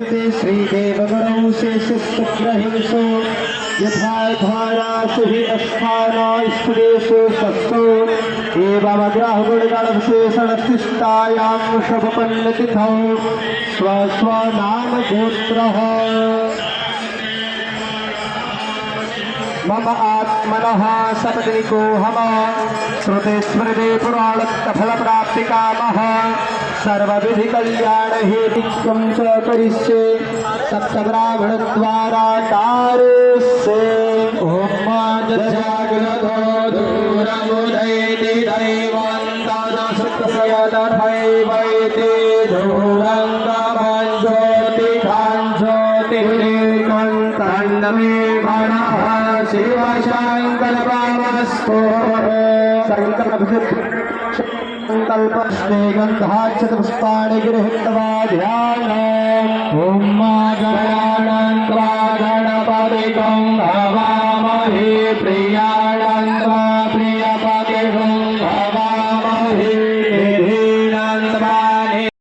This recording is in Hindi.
श्रीदेवगणौ शेषस्तग्रहेषु यथा धारासु हि अस्थानास्तुदेषु सत्सु एवमग्रहगुणगणविशेषणशिष्टायां शुभपन्नतिथौ स्वस्वनामगोत्रः मम आत्मनः सपत्निको हम श्रुते स्मृते पुराणत्फलप्राप्तिकामः सर्वविधिकल्याणहेतुत्वं च करिष्ये सप्तब्राह्मणद्वारा कारयिष्ये ॐ जाग्रतो दूरमुदैति दैवन्तदसुतसयदथैवैति दूरङ्गमञ्ज्योतिखाञ्ज्योतिर्निकन्तन्नमे गणः शिवशङ्करपावस्तो संकल्पस्ते गन्धाक्षतपुष्पाणि गृहीत्वा ध्यानम् ॐ गणानं त्वा गणपतिं हवामहे प्रियाणं त्वा